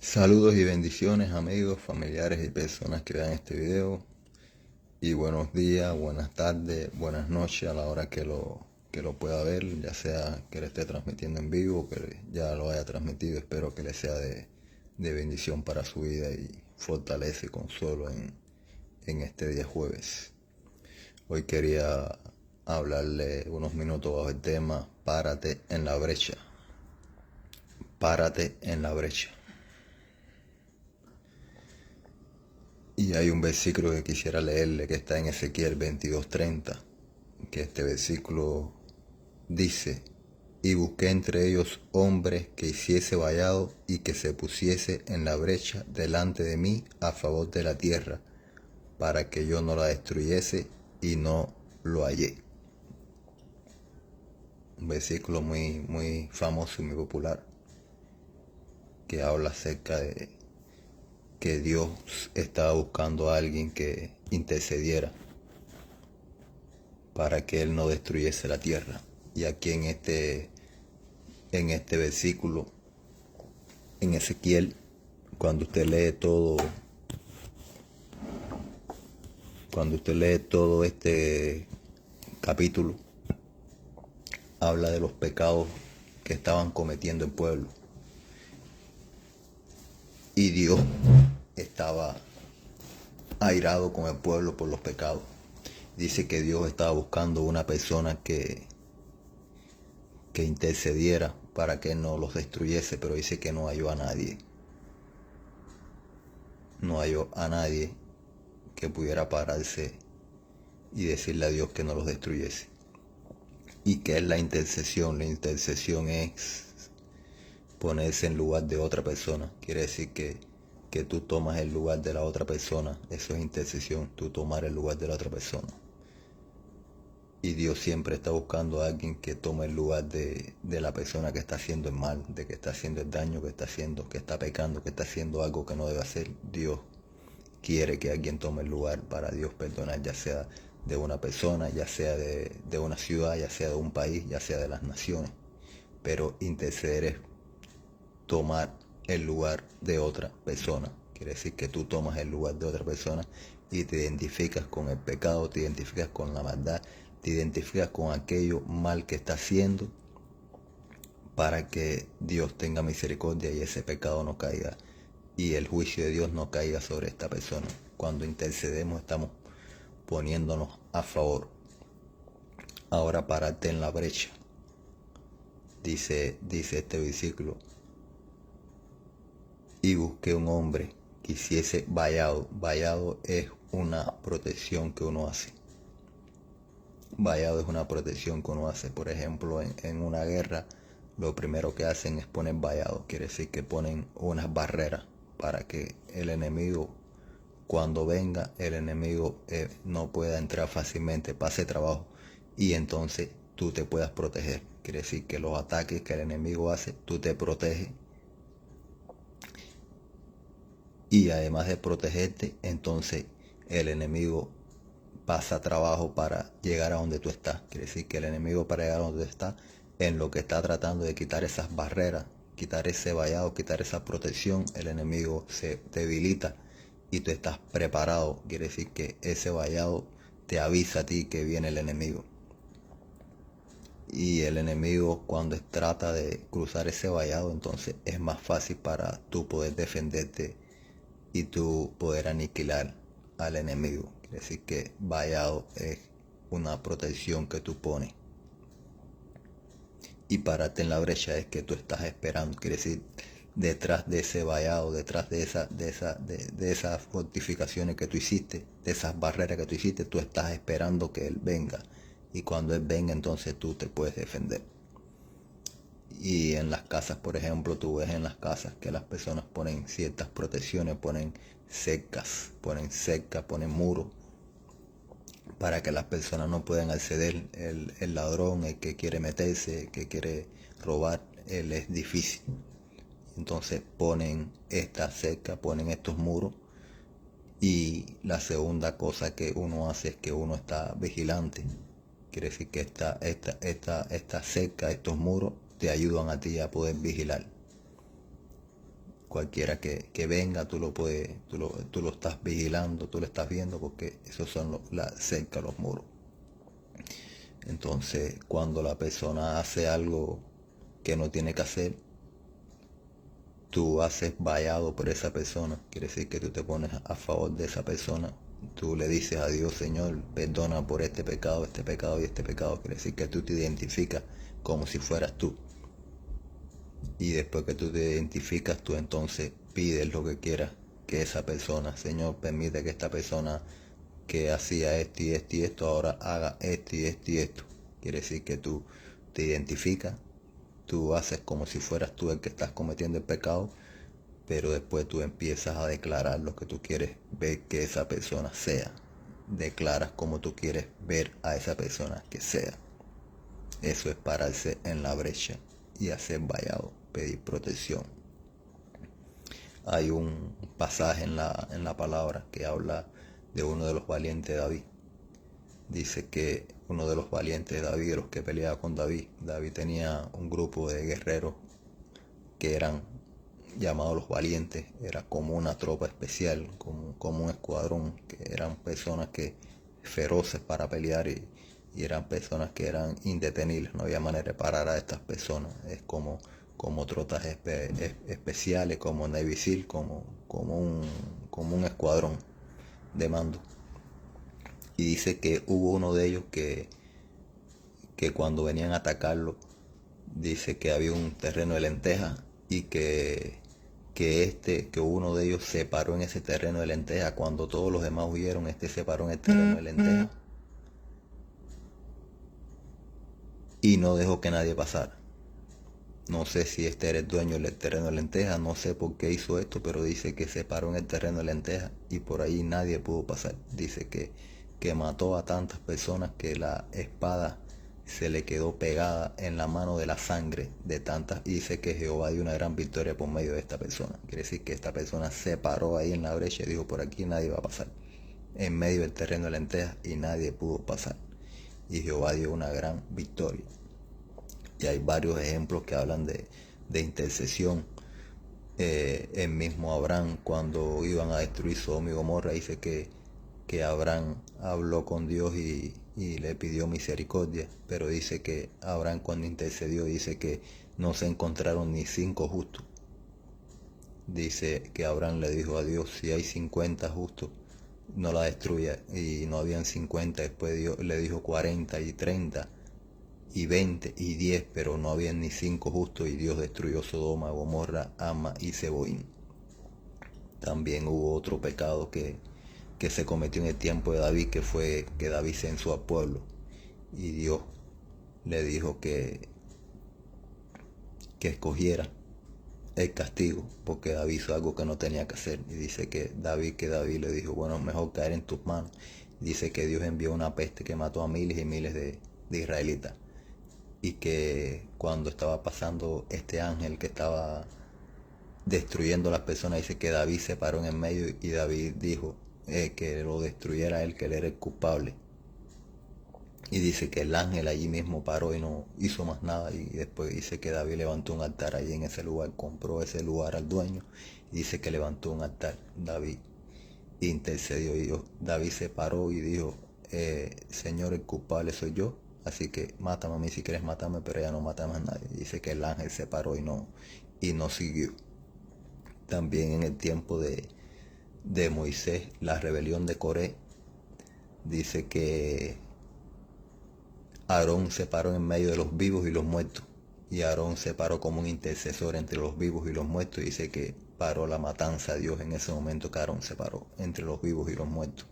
Saludos y bendiciones amigos, familiares y personas que vean este video. Y buenos días, buenas tardes, buenas noches a la hora que lo pueda ver, ya sea que le esté transmitiendo en vivo o que ya lo haya transmitido. Espero que le sea de bendición para su vida y fortalece y consuelo en este día jueves. Hoy quería hablarle unos minutos bajo el tema Párate en la brecha. Párate en la brecha. Y hay un versículo que quisiera leerle que está en Ezequiel 22:30, que este versículo dice: y busqué entre ellos hombres que hiciese vallado y que se pusiese en la brecha delante de mí a favor de la tierra, para que yo no la destruyese, y no lo hallé. Un versículo muy famoso y muy popular, que habla acerca de que Dios estaba buscando a alguien que intercediera para que Él no destruyese la tierra. Y aquí en este versículo, en Ezequiel, cuando usted lee todo este capítulo, habla de los pecados que estaban cometiendo el pueblo. Y Dios estaba airado con el pueblo por los pecados. Dice que Dios estaba buscando una persona que intercediera para que no los destruyese, pero dice que no halló a nadie. No halló a nadie que pudiera pararse y decirle a Dios que no los destruyese. ¿Y qué es la intercesión? La intercesión es ponerse en lugar de otra persona. Quiere decir que tú tomas el lugar de la otra persona. Eso es intercesión, tú tomar el lugar de la otra persona. Y Dios siempre está buscando a alguien que tome el lugar de la persona que está haciendo el mal, de que está haciendo el daño, que está pecando, que está haciendo algo que no debe hacer. Dios quiere que alguien tome el lugar para Dios perdonar, ya sea de una persona, ya sea de una ciudad, ya sea de un país, ya sea de las naciones. Pero interceder es tomar el lugar de otra persona. Quiere decir que tú tomas el lugar de otra persona y te identificas con el pecado, te identificas con la maldad, te identificas con aquello mal que está haciendo, para que Dios tenga misericordia y ese pecado no caiga y el juicio de Dios no caiga sobre esta persona. Cuando intercedemos estamos poniéndonos a favor. Ahora párate en la brecha. Dice este versículo: y busqué un hombre que hiciese vallado. Vallado es una protección que uno hace. Vallado es una protección que uno hace. Por ejemplo, en una guerra, lo primero que hacen es poner vallado. Quiere decir que ponen unas barreras para que el enemigo, cuando venga, el enemigo no pueda entrar fácilmente, pase trabajo, y entonces tú te puedas proteger. Quiere decir que los ataques que el enemigo hace, tú te proteges. Y además de protegerte, entonces el enemigo pasa trabajo para llegar a donde tú estás. Quiere decir que el enemigo, para llegar a donde tú estás, en lo que está tratando de quitar esas barreras, quitar ese vallado, quitar esa protección, el enemigo se debilita y tú estás preparado. Quiere decir que ese vallado te avisa a ti que viene el enemigo. Y el enemigo, cuando trata de cruzar ese vallado, entonces es más fácil para tú poder defenderte y tú poder aniquilar al enemigo. Quiere decir que vallado es una protección que tú pones. Y párate en la brecha es que tú estás esperando. Quiere decir, detrás de ese vallado, detrás de esas fortificaciones que tú hiciste, de esas barreras que tú hiciste, tú estás esperando que Él venga. Y cuando Él venga, entonces tú te puedes defender. Y en las casas, por ejemplo, tú ves en las casas que las personas ponen ciertas protecciones, ponen cercas, ponen muros, para que las personas no puedan acceder. El ladrón, el que quiere meterse, el que quiere robar, él es difícil. Entonces ponen esta cerca, ponen estos muros. Y la segunda cosa que uno hace es que uno está vigilante. Quiere decir que esta cerca, estos muros, te ayudan a ti a poder vigilar. cualquiera que venga, tú lo estás vigilando, tú lo estás viendo, porque esos son cerca los muros. Entonces, cuando la persona hace algo que no tiene que hacer, tú haces vallado por esa persona. Quiere decir que tú te pones a favor de esa persona. Tú le dices a Dios: Señor, perdona por este pecado y este pecado. Quiere decir que tú te identificas como si fueras tú. Y después que tú te identificas, tú entonces pides lo que quieras que esa persona. Señor, permite que esta persona que hacía esto y esto y esto ahora haga esto y esto y esto. Quiere decir que tú te identificas, tú haces como si fueras tú el que estás cometiendo el pecado, pero después tú empiezas a declarar lo que tú quieres ver que esa persona sea. Declaras como tú quieres ver a esa persona que sea. Eso es pararse en la brecha y hacer vallado, pedir protección. Hay un pasaje en la palabra que habla de uno de los valientes de David. Dice que uno de los valientes de David, los que peleaba con David tenía un grupo de guerreros que eran llamados los valientes. Era como una tropa especial, como un escuadrón, que eran personas que feroces para pelear y eran personas que eran indetenibles. No había manera de parar a estas personas. Es como trotas especiales, como Navy SEAL, como un escuadrón de mando. Y dice que hubo uno de ellos que cuando venían a atacarlo, dice que había un terreno de lentejas y que uno de ellos se paró en ese terreno de lentejas. Cuando todos los demás huyeron, se paró en el terreno de lentejas y no dejó que nadie pasara. No sé si era el dueño del terreno de lentejas, no sé por qué hizo esto, pero dice que se paró en el terreno de lentejas y por ahí nadie pudo pasar. Dice que mató a tantas personas que la espada se le quedó pegada en la mano de la sangre de tantas, y dice que Jehová dio una gran victoria por medio de esta persona. Quiere decir que esta persona se paró ahí en la brecha y dijo: por aquí nadie va a pasar, en medio del terreno de lentejas, y nadie pudo pasar, y Jehová dio una gran victoria. Y hay varios ejemplos que hablan de intercesión. El mismo Abraham, cuando iban a destruir Sodoma y Gomorra, dice que Abraham habló con Dios y le pidió misericordia, pero dice que Abraham, cuando intercedió, dice que no se encontraron ni 5 justos. Dice que Abraham le dijo a Dios: si hay 50 justos, no la destruya. Y no habían 50. Después Dios le dijo 40 y 30 y 20 y 10, pero no habían ni 5 justos, y Dios destruyó Sodoma, Gomorra, Ama y Zeboim. También hubo otro pecado que se cometió en el tiempo de David, que fue que David censó al pueblo, y Dios le dijo que escogiera el castigo, porque David hizo algo que no tenía que hacer. Y dice que David le dijo: bueno, mejor caer en tus manos. Dice que Dios envió una peste que mató a miles y miles de israelitas, y que cuando estaba pasando este ángel que estaba destruyendo a las personas, dice que David se paró en el medio y David dijo que lo destruyera él, que él era el culpable. Y dice que el ángel allí mismo paró y no hizo más nada. Y después dice que David levantó un altar allí en ese lugar, compró ese lugar al dueño, y dice que levantó un altar. David intercedió y David se paró y dijo: Señor, el culpable soy yo, así que mátame a mí si quieres matarme, pero ya no matamos a nadie. Y dice que el ángel se paró y no siguió. También en el tiempo de Moisés, la rebelión de Coré, dice que Aarón se paró en medio de los vivos y los muertos, y Aarón se paró como un intercesor entre los vivos y los muertos. Y dice que paró la matanza a Dios en ese momento que Aarón se paró entre los vivos y los muertos.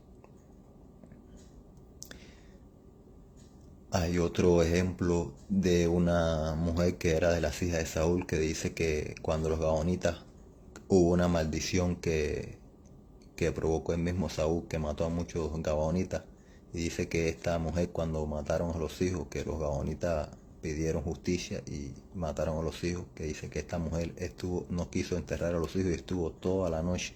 Hay otro ejemplo de una mujer que era de las hijas de Saúl, que dice que cuando los gabonitas, hubo una maldición que provocó el mismo Saúl, que mató a muchos gabonitas. Y dice que esta mujer, cuando mataron a los hijos, que los gabonitas pidieron justicia y mataron a los hijos, que dice que esta mujer no quiso enterrar a los hijos y estuvo toda la noche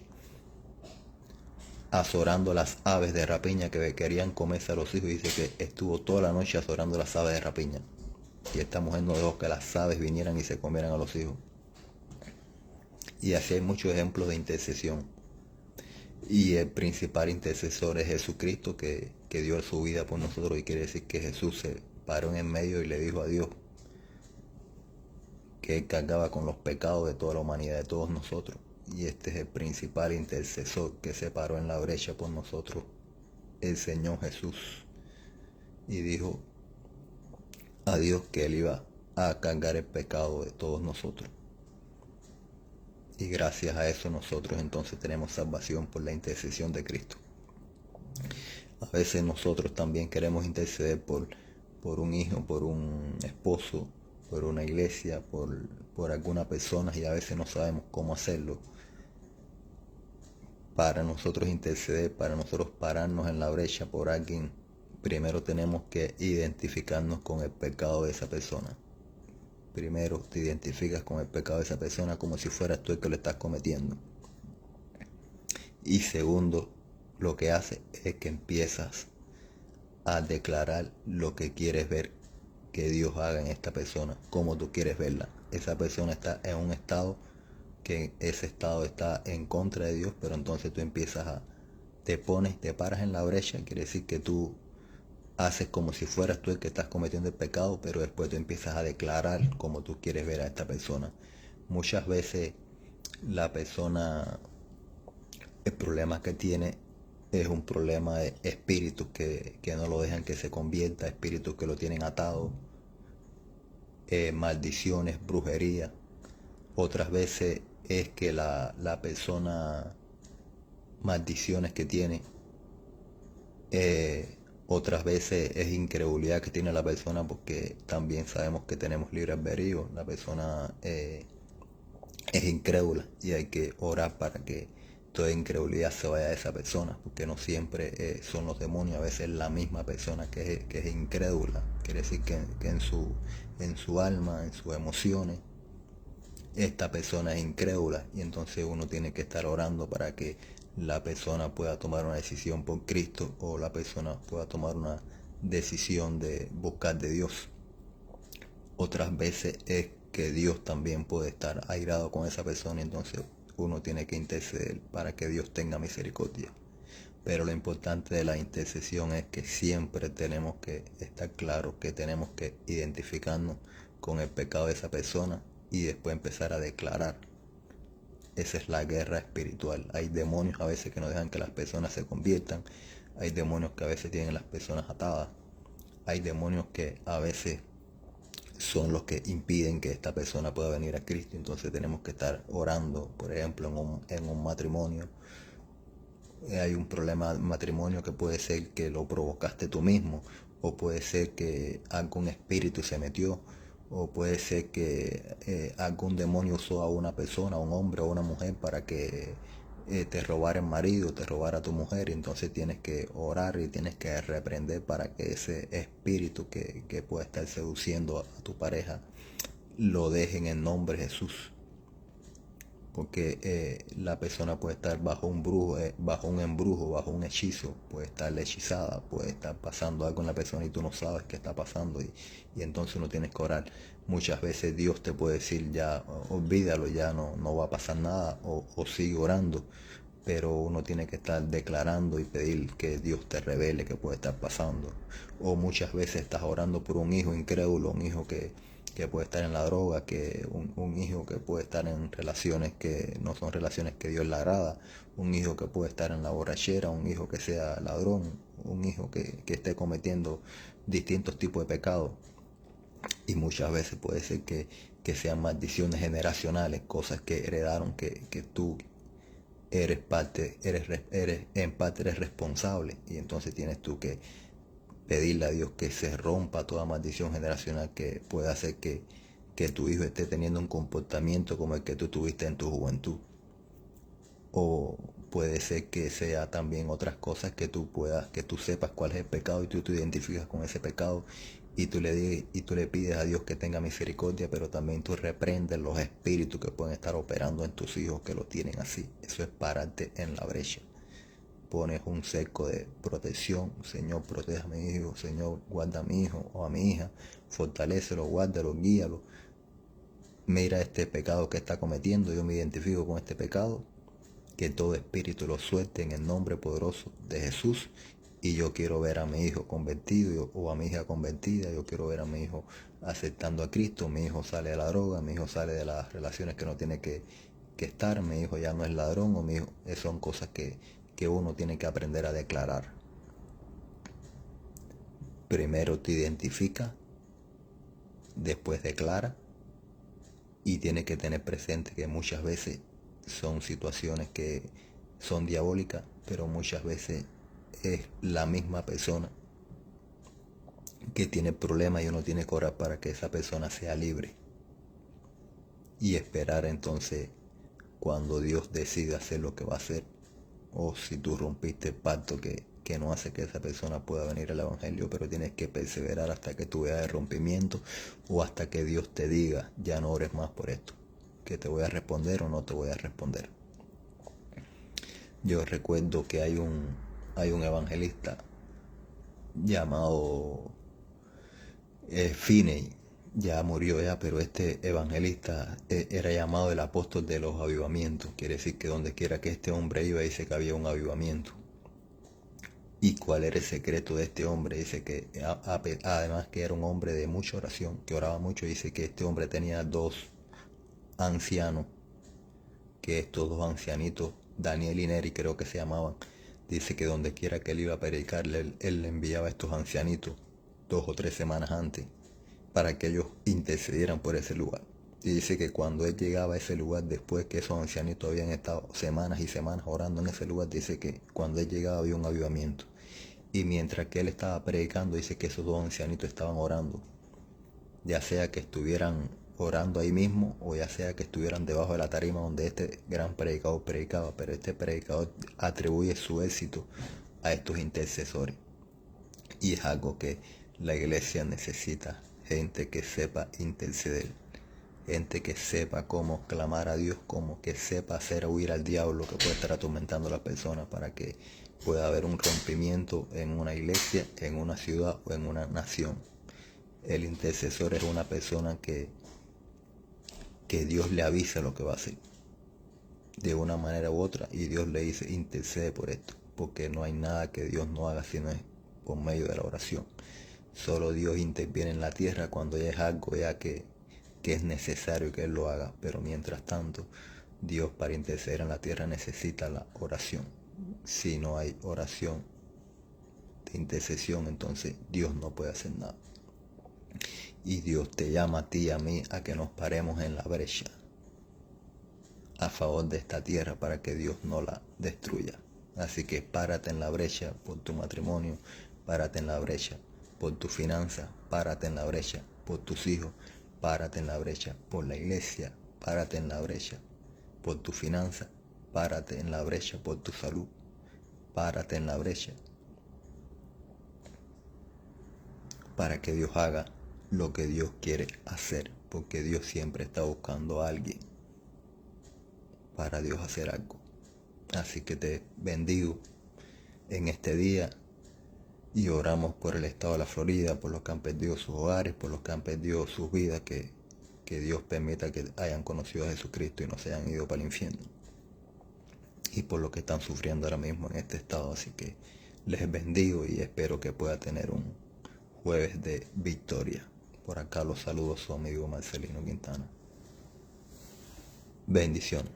azorando las aves de rapiña que querían comerse a los hijos. Dice que estuvo toda la noche azorando las aves de rapiña, y esta mujer no dejó que las aves vinieran y se comieran a los hijos. Y así hay muchos ejemplos de intercesión. Y el principal intercesor es Jesucristo, que dio su vida por nosotros, y quiere decir que Jesús se paró en el medio y le dijo a Dios que Él cargaba con los pecados de toda la humanidad, de todos nosotros. Y este es el principal intercesor que se paró en la brecha por nosotros, el Señor Jesús. Y dijo a Dios que Él iba a cargar el pecado de todos nosotros. Y gracias a eso nosotros entonces tenemos salvación por la intercesión de Cristo. A veces nosotros también queremos interceder por un hijo, por un esposo, por una iglesia, por alguna persona, y a veces no sabemos cómo hacerlo. Para nosotros interceder, para nosotros pararnos en la brecha por alguien, primero tenemos que identificarnos con el pecado de esa persona. Primero te identificas con el pecado de esa persona como si fueras tú el que lo estás cometiendo. Y segundo, lo que hace es que empiezas a declarar lo que quieres ver que Dios haga en esta persona, como tú quieres verla. Esa persona está en un estado que ese estado está en contra de Dios, pero entonces tú empiezas te paras en la brecha, quiere decir que tú haces como si fueras tú el que estás cometiendo el pecado, pero después tú empiezas a declarar como tú quieres ver a esta persona. Muchas veces la persona, el problema que tiene es un problema de espíritus que no lo dejan que se convierta, espíritus que lo tienen atado, maldiciones, brujería. Otras veces es que la persona, maldiciones que tiene, otras veces es incredulidad que tiene la persona, porque también sabemos que tenemos libre albedrío. La persona es incrédula y hay que orar para que toda incredulidad se vaya de esa persona, porque no siempre son los demonios, a veces es la misma persona que es incrédula. Quiere decir que en su alma, en sus emociones, esta persona es incrédula, y entonces uno tiene que estar orando para que la persona pueda tomar una decisión por Cristo, o la persona pueda tomar una decisión de buscar de Dios. Otras veces es que Dios también puede estar airado con esa persona, y entonces uno tiene que interceder para que Dios tenga misericordia. Pero lo importante de la intercesión es que siempre tenemos que estar claros que tenemos que identificarnos con el pecado de esa persona y después empezar a declarar. Esa es la guerra espiritual. Hay demonios a veces que no dejan que las personas se conviertan. Hay demonios que a veces tienen las personas atadas. Hay demonios que a veces son los que impiden que esta persona pueda venir a Cristo. Entonces tenemos que estar orando. Por ejemplo, en un matrimonio, hay un problema de matrimonio que puede ser que lo provocaste tú mismo, o puede ser que algún espíritu se metió, o puede ser que algún demonio usó a una persona, a un hombre o a una mujer, para que te robara el marido, te robara tu mujer. Y entonces tienes que orar y tienes que reprender para que ese espíritu que puede estar seduciendo a tu pareja lo dejen en nombre de Jesús. Porque la persona puede estar bajo un brujo, bajo un embrujo, bajo un hechizo, puede estar hechizada, puede estar pasando algo en la persona y tú no sabes qué está pasando, y entonces uno tiene que orar. Muchas veces Dios te puede decir ya, olvídalo, ya no va a pasar nada, o sigue orando, pero uno tiene que estar declarando y pedir que Dios te revele qué puede estar pasando. O muchas veces estás orando por un hijo incrédulo, un hijo que puede estar en la droga, que un hijo que puede estar en relaciones que no son relaciones que Dios le agrada, un hijo que puede estar en la borrachera, un hijo que sea ladrón, un hijo que esté cometiendo distintos tipos de pecados. Y muchas veces puede ser que sean maldiciones generacionales, cosas que heredaron, que tú eres en parte eres responsable, y entonces tienes tú que pedirle a Dios que se rompa toda maldición generacional que pueda hacer que tu hijo esté teniendo un comportamiento como el que tú tuviste en tu juventud. O puede ser que sea también otras cosas que tú sepas cuál es el pecado, y tú te identificas con ese pecado, y tú le pides a Dios que tenga misericordia, pero también tú reprendes los espíritus que pueden estar operando en tus hijos que lo tienen así. Eso es pararte en la brecha. Pones un cerco de protección. Señor, protege a mi hijo. Señor, guarda a mi hijo o a mi hija. Fortalécelo, guárdalo, guíalo. mira este pecado que está cometiendo, yo me identifico con este pecado, que todo espíritu lo suelte en el nombre poderoso de Jesús, y yo quiero ver a mi hijo convertido o a mi hija convertida, yo quiero ver a mi hijo aceptando a Cristo, mi hijo sale de la droga, mi hijo sale de las relaciones que no tiene que estar, mi hijo ya no es ladrón, o mi hijo, son cosas que uno tiene que aprender a declarar. Primero te identifica, después declara, y tiene que tener presente que muchas veces son situaciones que son diabólicas, pero muchas veces es la misma persona que tiene problemas y uno tiene que orar para que esa persona sea libre. Y esperar entonces cuando Dios decida hacer lo que va a hacer, o si tú rompiste el pacto que no hace que esa persona pueda venir al evangelio, pero tienes que perseverar hasta que tú veas el rompimiento, o hasta que Dios te diga, ya no ores más por esto, que te voy a responder o no te voy a responder. Yo recuerdo que hay un evangelista llamado Finney, ya murió ya, pero este evangelista era llamado el apóstol de los avivamientos. Quiere decir que donde quiera que este hombre iba, dice que había un avivamiento. ¿Y cuál era el secreto de este hombre? Dice que además que era un hombre de mucha oración, que oraba mucho, dice que este hombre tenía 2 ancianos, que estos 2 ancianitos, Daniel y Neri creo que se llamaban, dice que donde quiera que él iba a predicar, él le enviaba a estos ancianitos 2 o 3 semanas antes para que ellos intercedieran por ese lugar. Y dice que cuando él llegaba a ese lugar, después que esos ancianitos habían estado semanas y semanas orando en ese lugar, dice que cuando él llegaba había un avivamiento. Y mientras que él estaba predicando, dice que esos 2 ancianitos estaban orando, ya sea que estuvieran orando ahí mismo, o ya sea que estuvieran debajo de la tarima donde este gran predicador predicaba, pero este predicador atribuye su éxito a estos intercesores. Y es algo que la iglesia necesita, gente que sepa interceder, gente que sepa cómo clamar a Dios, como que sepa hacer huir al diablo que puede estar atormentando a la persona, para que pueda haber un rompimiento en una iglesia, en una ciudad o en una nación. El intercesor es una persona que Dios le avisa lo que va a hacer de una manera u otra, y Dios le dice, intercede por esto, porque no hay nada que Dios no haga sino es por medio de la oración. Solo Dios interviene en la tierra cuando ya es algo ya que es necesario que Él lo haga, pero mientras tanto Dios, para interceder en la tierra, necesita la oración. Si no hay oración de intercesión, entonces Dios no puede hacer nada. Y Dios te llama a ti y a mí a que nos paremos en la brecha a favor de esta tierra para que Dios no la destruya. Así que párate en la brecha por tu matrimonio, párate en la brecha por tu finanza, párate en la brecha por tus hijos, párate en la brecha por la iglesia, párate en la brecha por tu finanza, párate en la brecha por tu salud, párate en la brecha para que Dios haga lo que Dios quiere hacer, porque Dios siempre está buscando a alguien para Dios hacer algo. Así que te bendigo en este día y oramos por el estado de la Florida, por los que han perdido sus hogares, por los que han perdido sus vidas, que Dios permita que hayan conocido a Jesucristo y no se hayan ido para el infierno, y por los que están sufriendo ahora mismo en este estado. Así que les bendigo y espero que pueda tener un jueves de victoria. Por acá los saludo su amigo Marcelino Quintana. Bendiciones.